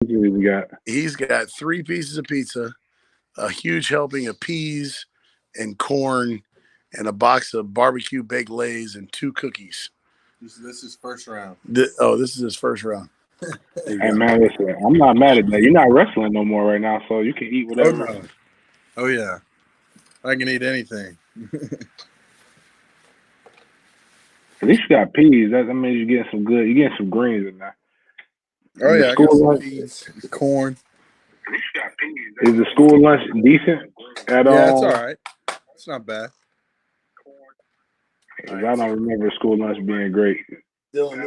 We got. He's got 3 pieces of pizza, a huge helping of peas and corn, and a box of barbecue baked lays and 2 cookies. This is first round. This is his first round. Hey man, listen, I'm not mad at that. You're not wrestling no more right now, so you can eat whatever. Oh, no. Oh yeah, I can eat anything. At least you got peas. That means you're getting some good. You're getting some greens in there. Oh Is yeah, the I got school some lunch, peas, corn. is the school lunch decent at Yeah, it's all all? right. It's not bad. 'Cause I don't remember school lunch being great. Dylan,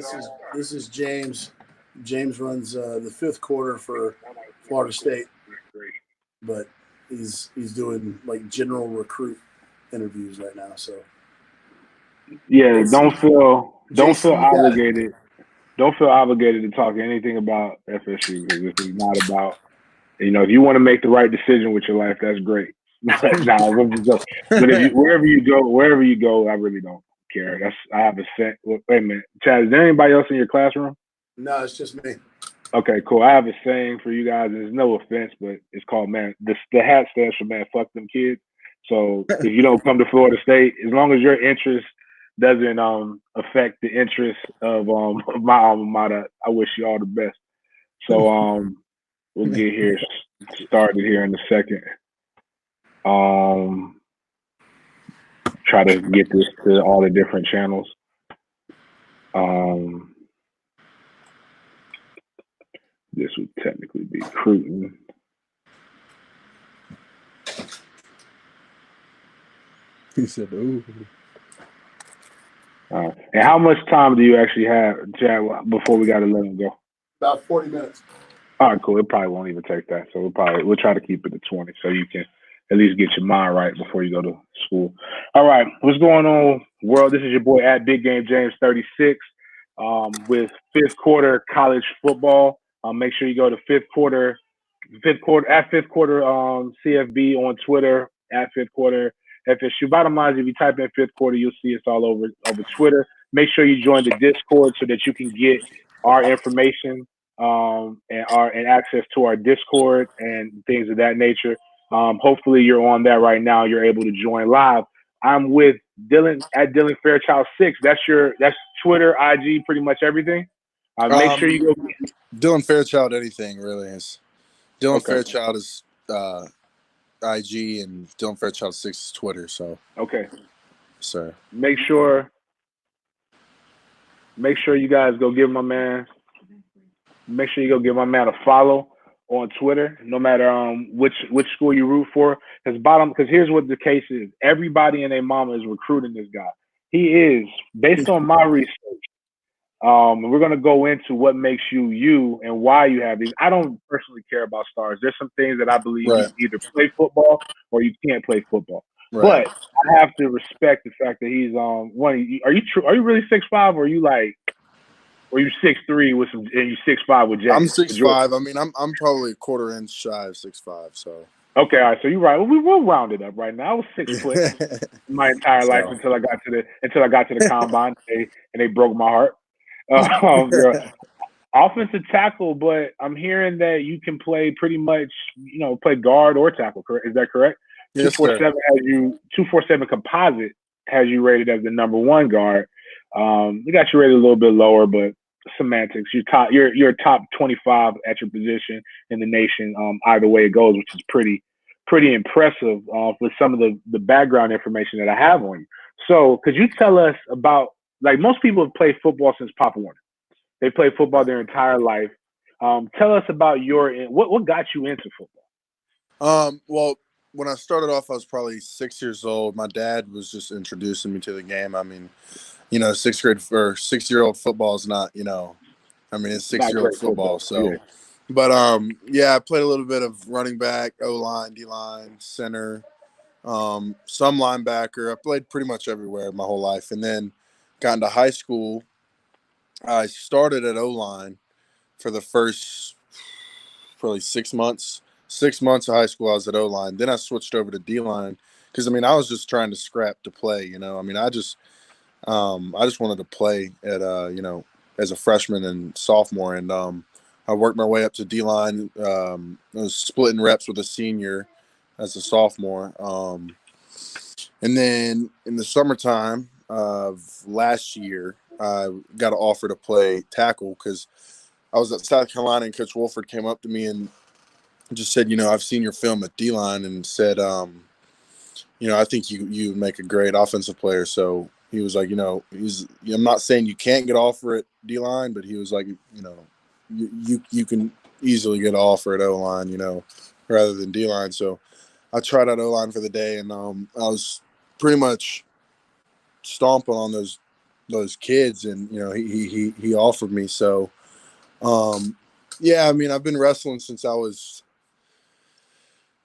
this is James. James runs the 5th quarter for Florida State, but he's doing like general recruit interviews right now. So Yeah, don't feel Jason, you got it. obligated. Don't feel obligated to talk anything about FSU because this is not about. If you want to make the right decision with your life, that's great. But if you wherever you go, I really don't care. I have a set. Wait a minute, Chad. Is there anybody else in your classroom? No, it's just me. Okay, cool. I have a saying for you guys. There's no offense, but it's called man. The hat stands for man. Fuck them kids. So if you don't come to Florida State, as long as your interest doesn't affect the interest of my alma mater, I wish you all the best. So we'll get here started here in a second. Try to get this to all the different channels. This would technically be recruiting. He said, "Ooh." And how much time do you actually have, Chad, before we got to let him go? About 40 minutes. All right, cool. It probably won't even take that. So we'll try to keep it to 20 so you can at least get your mind right before you go to school. All right, what's going on, world? This is your boy at Big Game James 36 with 5th quarter college football. Make sure you go to fifth quarter CFB on Twitter at 5th quarter FSU. Bottom line is, if you type in 5th quarter, you'll see us all over Twitter. Make sure you join the Discord so that you can get our information and access to our Discord and things of that nature. Hopefully you're on that right now. You're able to join live. I'm with Dylan at Dylan Fairchild 6. That's Twitter, IG, pretty much everything. Make sure you go. Dylan Fairchild, anything really is. Dylan Fairchild is IG and Dylan Fairchild 6 is Twitter. So okay, sir. Make sure you guys go give my man. Make sure you go give my man a follow on Twitter, no matter which school you root for. Because here's what the case is: everybody and their mama is recruiting this guy. He is, based on my research. We're gonna go into what makes you and why you have these. I don't personally care about stars. There's some things that I believe you either play football or you can't play football. Right. But I have to respect the fact that he's one. Are you really 6'5" or are you like? Or you 6'3" with some, and you 6'5" with Jay? I'm 6'5". I mean, I'm probably a quarter inch shy of 6'5". So okay, all right. So you're right. Well, we will round it up right now. I was 6 foot my entire life until I got to the combine, and they broke my heart. Offensive tackle, but I'm hearing that you can play pretty much, play guard or tackle. Correct? Is that correct? Yes, 247 composite has you rated as the number 1 guard. We got you rated a little bit lower, but semantics. You're top 25 at your position in the nation. Either way it goes, which is pretty impressive with some of the background information that I have on you. So, could you tell us about, like, most people have played football since Pop Warner. They played football their entire life. Tell us about what got you into football. Well, when I started off, I was probably 6 years old. My dad was just introducing me to the game. I mean, 6th grade or 6-year-old football is not, it's 6-year-old football. So, yeah. But I played a little bit of running back, O-line, D-line, center, some linebacker. I played pretty much everywhere my whole life, and then got into high school. I started at O-line for the first probably 6 months. 6 months of high school, I was at O-line. Then I switched over to D-line because, I was just trying to scrap to play. I just wanted to play at, as a freshman and sophomore. And I worked my way up to D-line. I was splitting reps with a senior as a sophomore. And then in the summertime of last year, I got an offer to play tackle because I was at South Carolina, and Coach Wolford came up to me and just said, I've seen your film at D-line, and said, I think you would make a great offensive player. So he was like, I'm not saying you can't get an offer at D-line, but he was like, you can easily get an offer at O-line, rather than D-line. So I tried out O-line for the day, and I was pretty much stomping on those kids, and he offered me. So I've been wrestling since I was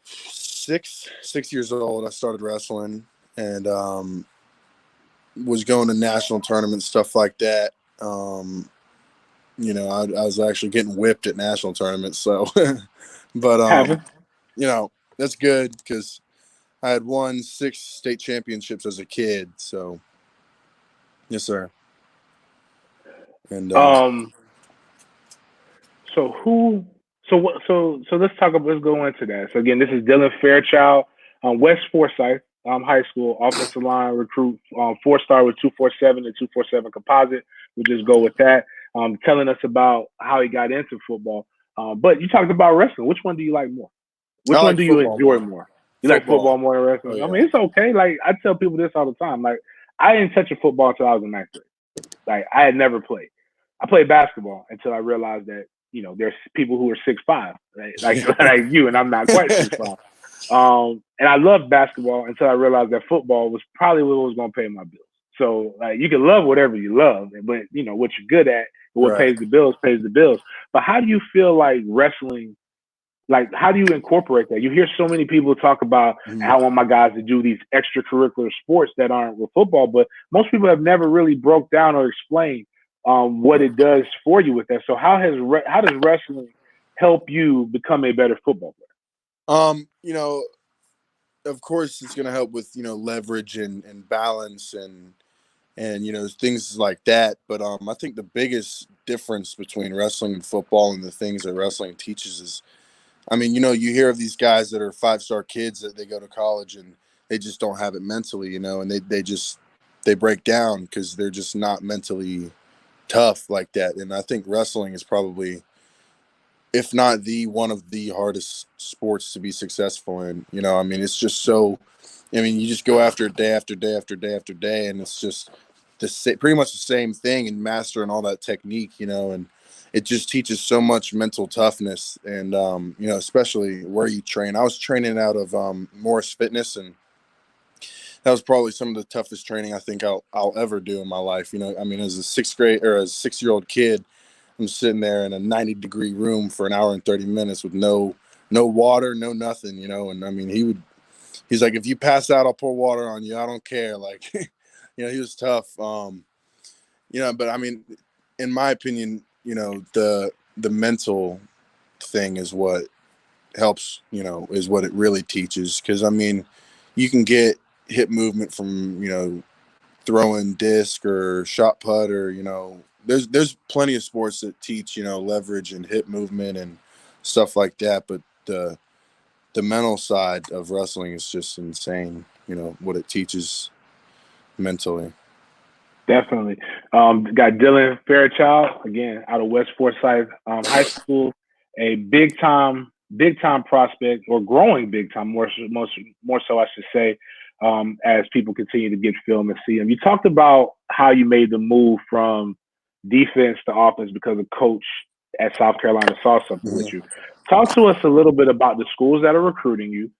six years old. I started wrestling, and was going to national tournaments, stuff like that. I was actually getting whipped at national tournaments. So, but that's good because I had won 6 state championships as a kid. So, yes, sir. And let's go into that. So again, this is Dylan Fairchild, West Forsyth High School, offensive line recruit, 4-star with 247 and 247 composite. We'll just go with that. Telling us about how he got into football. But you talked about wrestling. Which one do you like more? Which one do you enjoy more? You like football more than wrestling? Oh, yeah. I mean, it's okay. Like, I tell people this all the time. Like, I didn't touch a football until I was in 9th grade. Like, I had never played. I played basketball until I realized that, there's people who are 6'5", right? like you, and I'm not quite 6'5". And I loved basketball until I realized that football was probably what was going to pay my bills. So, like, you can love whatever you love, but, what you're good at, what pays the bills, pays the bills. But how do you feel like wrestling, like, how do you incorporate that? You hear so many people talk about how I want my guys to do these extracurricular sports that aren't with football, but most people have never really broke down or explained what it does for you with that. So how does wrestling help you become a better football player? Of course it's going to help with, leverage and balance and things like that. But I think the biggest difference between wrestling and football and the things that wrestling teaches is, you hear of these guys that are 5-star kids that they go to college and they just don't have it mentally, and they break down because they're just not mentally tough like that. And I think wrestling is probably, if not one of the hardest sports to be successful in. It's just so, you just go after it day after day after day after day, and it's just pretty much the same thing, and mastering all that technique, and it just teaches so much mental toughness. And especially where you train. I was training out of Morris Fitness, and that was probably some of the toughest training I think I'll ever do in my life. As a 6-year-old kid, I'm sitting there in a 90-degree room for an hour and 30 minutes with no water, no nothing, and he's like, if you pass out, I'll pour water on you. I don't care. Like, he was tough. But in my opinion, the mental thing is what helps, is what it really teaches. Cause you can get hip movement from, throwing disc or shot put, or, there's plenty of sports that teach, leverage and hip movement and stuff like that. But the mental side of wrestling is just insane, what it teaches mentally. Definitely. Got Dylan Fairchild, again, out of West Forsyth High School, a big time prospect, or growing big time, more so I should say, as people continue to get film and see him. You talked about how you made the move from defense to offense because a coach at South Carolina saw something with you. Talk to us a little bit about the schools that are recruiting you.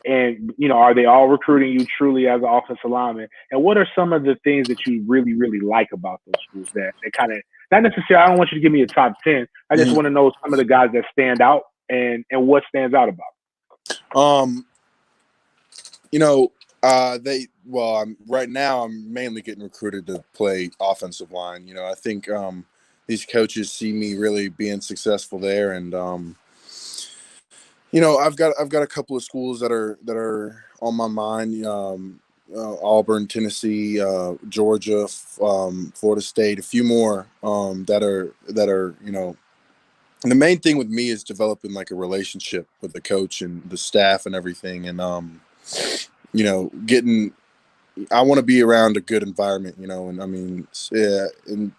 And, are they all recruiting you truly as an offensive lineman? And what are some of the things that you really, really like about those schools that kind of, not necessarily, I don't want you to give me a top 10. I just want to know some of the guys that stand out and what stands out about them. Right now I'm mainly getting recruited to play offensive line. I think these coaches see me really being successful there, and I've got a couple of schools that are on my mind. Auburn, Tennessee, Georgia, Florida State, a few more that are the main thing with me is developing like a relationship with the coach and the staff and everything. And, you know, I want to be around a good environment, you know, and I mean, yeah, and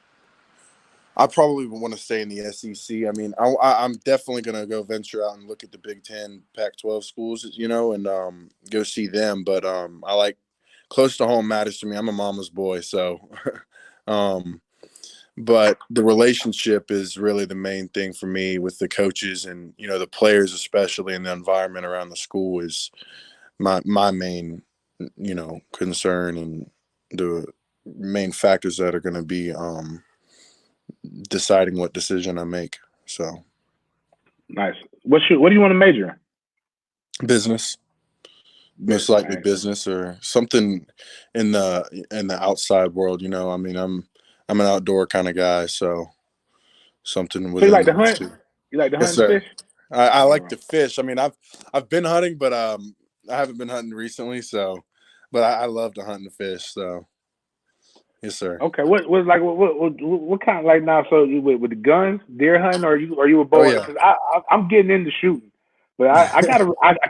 I probably want to stay in the SEC. I mean, I'm definitely going to go venture out and look at the Big Ten, Pac-12 schools, you know, and go see them. But I like close to home matters to me. I'm a mama's boy, so but the relationship is really the main thing for me with the coaches and, you know, the players, especially, and the environment around the school is my main, you know, concern and the main factors that are going to be deciding what decision I make. So Nice. What do you want to major in? business, most likely business or something in the outside world. You know, I mean, I'm an outdoor kind of guy, so something So you like within to those hunt? two. You like to Yes, hunt and sir. fish? I All like right. to fish. I mean, I've been hunting, but I haven't been hunting recently. So, but I love to hunt and fish. So, yes, sir. Okay. What kind of like now? So you with the guns, deer hunting, or you a Oh bow? yeah. Because I'm getting into shooting, but I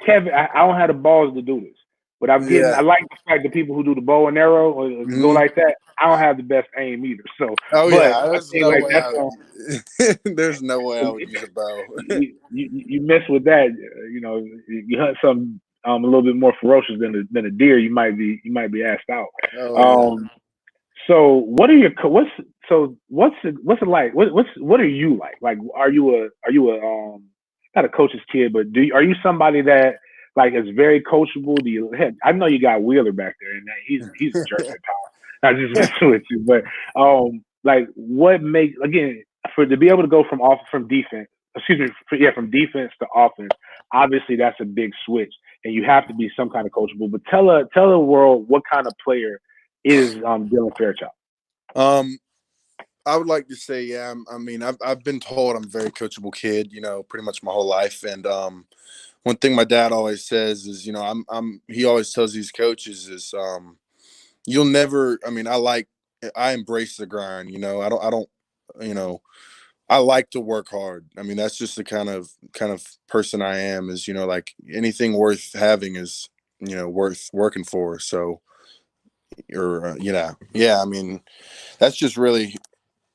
can't I don't have the balls to do this. But I Yeah. like the fact that people who do the bow and arrow or go Mhm. like that. I don't have the best aim either. So, Oh but yeah. I There's think no like way that's I would. There's no way I would use a bow. you mess with that, you know, you hunt something a little bit more ferocious than a deer, you might be asked out. Oh yeah. Um, so what are your what's it like? What are you like? Like, are you a not a coach's kid, but are you somebody that like is very coachable? Do you heck, I know you got Wheeler back there, and he's a jerk at times. I just messing with you, but like what makes again for to be able to go from defense, excuse me, from defense to offense. Obviously, that's a big switch, and you have to be some kind of coachable. But tell the world what kind of player is Dylan Fairchild. Um, I would like to say, yeah. I mean, I've been told I'm a very coachable kid. You know, pretty much my whole life. And one thing my dad always says is, you know, he always tells these coaches is, you'll never. I mean, I embrace the grind. You know, I don't. You know, I like to work hard. I mean, that's just the kind of person I am. Is, you know, like anything worth having is, you know, worth working for. So, or you know, yeah. I mean, that's just really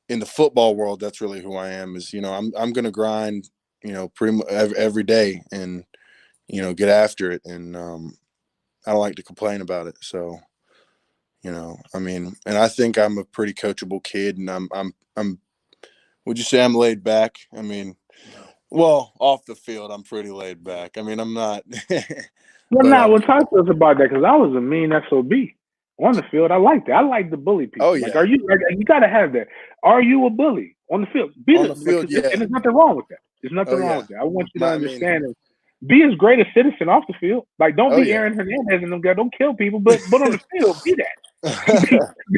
in the football world. That's really who I am. Is, you know, I'm gonna grind. You know, pretty much every day, and, you know, get after it. And I don't like to complain about it. So, you know, I mean, and I think I'm a pretty coachable kid, and I'm. Would you say I'm laid back? I mean, well, off the field, I'm pretty laid back. I mean, I'm not, Well, but now, well, talk to us about that because I was a mean sob on the field. I like that. I like to bully oh people. Like, yeah, are you? Like, you got to have that. Are you a bully on the field? Be on the the field, and yeah, there's nothing wrong with that. There's nothing oh wrong yeah. with that. I want you to I mean, understand it. Be as great a citizen off the field. Like, don't oh be yeah, Aaron Hernandez and them guys. Don't kill people, but on the field, be that.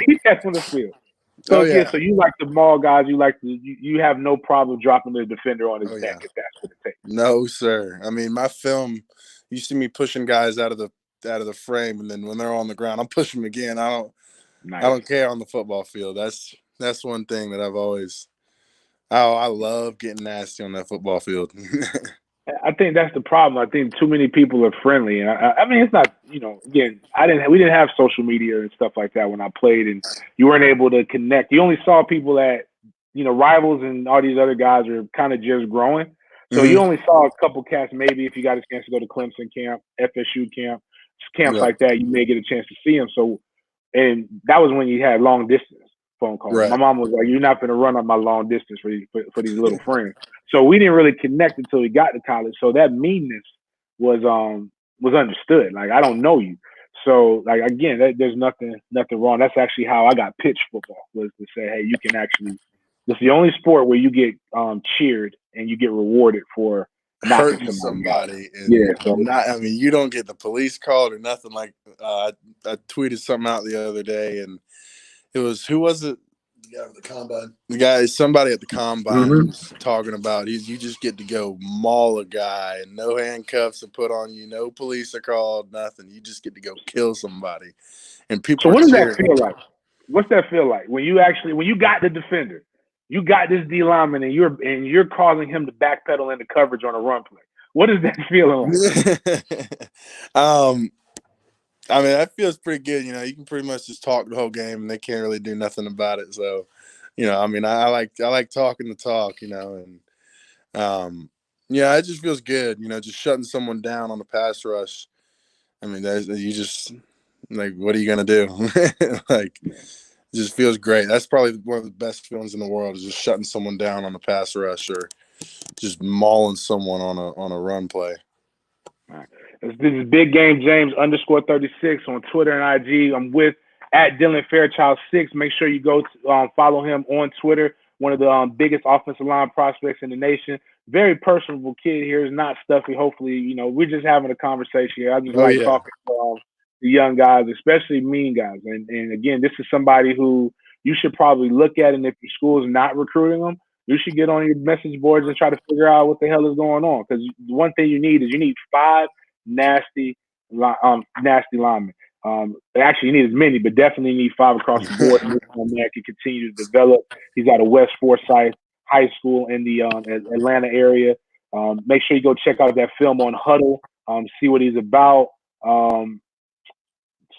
be that on the field. So oh again, yeah, so you like the mall guys. You have no problem dropping the defender on his oh neck yeah. if that's what it takes. No, sir. I mean, my film, you see me pushing guys out of the frame, and then when they're on the ground, I'm pushing them again. I Nice. don't care on the football field. That's one thing that I've always. Oh, I love getting nasty on that football field. I think that's the problem. I think too many people are friendly, and I mean, it's not. Again, we didn't have social media and stuff like that when I played, and you weren't able to connect. You only saw people that rivals and all these other guys are kind of just growing. So you Hmm. only saw a couple cats. Maybe if you got a chance to go to Clemson camp, FSU camp, camps Right, like that, you may get a chance to see them. So, and that was when you had long distance phone calls. My right. mom was like, "You're not going to run on my long distance for these little friends." So we didn't really connect until we got to college. So that meanness was understood. Like, I don't know you. So like again, there's nothing wrong. That's actually how I got pitched football, was to say, hey, you can actually. This is the only sport where you get cheered and you get rewarded for knocking Hurting somebody out. somebody Yeah. and So not. I mean, you don't get the police called or nothing. Like, I tweeted something out the other day, and it was, who was it? The guy with the combine. The guy, somebody at the combine mhm. was talking about, you just get to go maul a guy, and no handcuffs are put on you, no police are called, nothing. You just get to go kill somebody, and people So are what does that cheering. feel like? What's that feel like when you got the defender? You got this D lineman, and you're causing him to backpedal into coverage on a run play. What is that feeling like? I mean, that feels pretty good. You know, you can pretty much just talk the whole game, and they can't really do nothing about it. So, you know, I mean, I like talking the talk. You know, and yeah, it just feels good. You know, just shutting someone down on the pass rush. I mean, you just like, what are you gonna do? Like, it just feels great. That's probably one of the best feelings in the world, is just shutting someone down on the pass rush or just mauling someone on a run play. All right. This is Big Game James _36 on Twitter and IG. I'm with at Dylan Fairchild 6. Make sure you go to, follow him on Twitter. One of the biggest offensive line prospects in the nation. Very personable kid here. Is not stuffy. Hopefully, you know, we're just having a conversation here. I just talking to the young guys, especially mean guys. And again, this is somebody who you should probably look at, and if your school is not recruiting them, you should get on your message boards and try to figure out what the hell is going on. Because one thing you need is 5 nasty linemen. Actually, you need as many, but definitely need 5 across the board. And this one man can continue to develop. He's out of West Forsyth High School in the Atlanta area. Make sure you go check out that film on Huddle. See what he's about.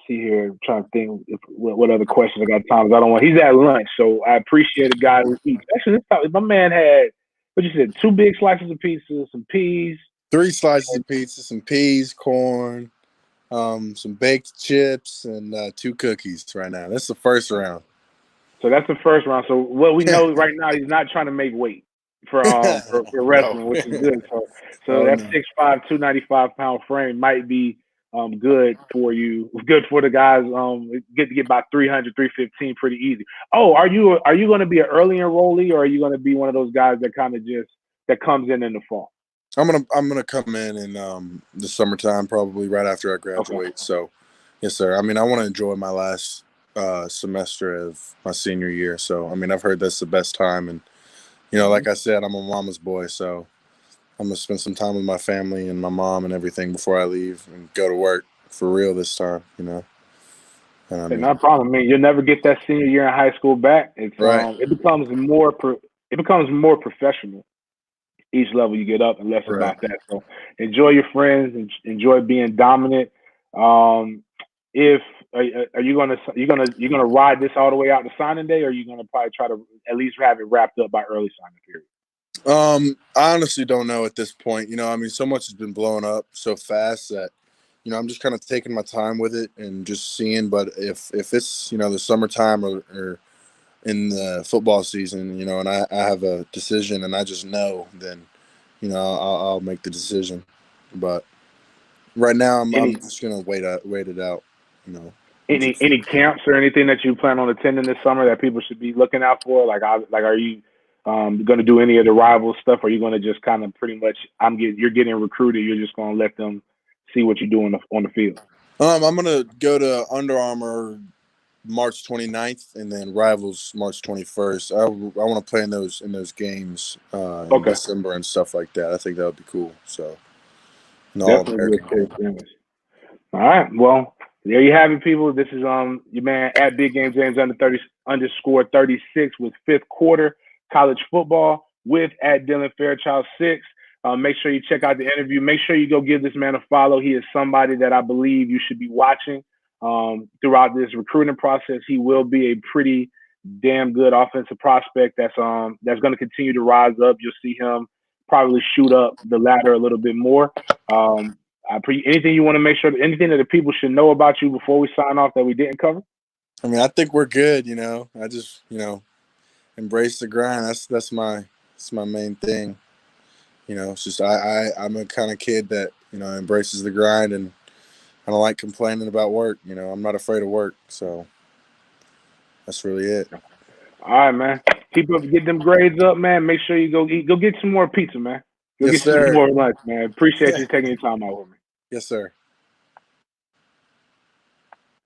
See here, I'm trying to think what other questions I got time. I don't want. He's at lunch, so I appreciate a guy who eats. Actually, my man had, what you said, 2 big slices of pizza, some peas. 3 slices of pizza, some peas, corn, some baked chips, and 2 cookies right now. That's the first round. So that's the first round. So what we know right now, he's not trying to make weight for wrestling, which is good. So that 6'5", 295-pound frame might be good for you. Good for the guys. Get to get about 300, 315 pretty easy. Oh, are you going to be an early enrollee, or are you going to be one of those guys that kind of that comes in the fall? I'm gonna come in the summertime, probably right after I graduate. Okay. So, yes, sir. I mean, I want to enjoy my last semester of my senior year. So, I mean, I've heard that's the best time, and you know, like I said, I'm a mama's boy, so I'm gonna spend some time with my family and my mom and everything before I leave and go to work for real this time. You know. No problem. I mean, you'll never get that senior year in high school back. It's right. It becomes more professional each level you get up, and less about that. So enjoy your friends and enjoy being dominant. If are you gonna ride this all the way out to signing day, or are you gonna probably try to at least have it wrapped up by early signing period? I honestly don't know at this point. You know, I mean, so much has been blown up so fast that, you know, I'm just kind of taking my time with it and just seeing. But if it's, you know, the summertime or in the football season, you know, and I have a decision and I just know, then, you know, I'll make the decision. But right now, I'm just gonna wait it out. You know, any camps or anything that you plan on attending this summer that people should be looking out for? Like are you going to do any of the rival stuff? Or are you going to just kind of pretty much you're getting recruited, you're just going to let them see what you're doing on the field? I'm going to go to Under Armour March 29th and then Rivals March 21st. I want to play in those games in December and stuff like that. I think that would be cool. So, definitely cool. All right. Well, there you have it, people. This is your man at Big Game James _36 with 5th quarter college football with at Dylan Fairchild 6. Make sure you check out the interview. Make sure you go give this man a follow. He is somebody that I believe you should be watching throughout this recruiting process. He will be a pretty damn good offensive prospect that's going to continue to rise up. You'll see him probably shoot up the ladder a little bit more. Anything you want to make sure, anything that the people should know about you before we sign off that we didn't cover? I mean, I think we're good. You know, I just, you know, embrace the grind. That's my main thing. You know, it's just I'm a kind of kid that, you know, embraces the grind, and I don't like complaining about work. You know, I'm not afraid of work, so that's really it. All right, man. Keep up, get them grades up, man. Make sure you go get some more pizza, man. Go get some more lunch, man. Appreciate you taking your time out with me. Yes, sir.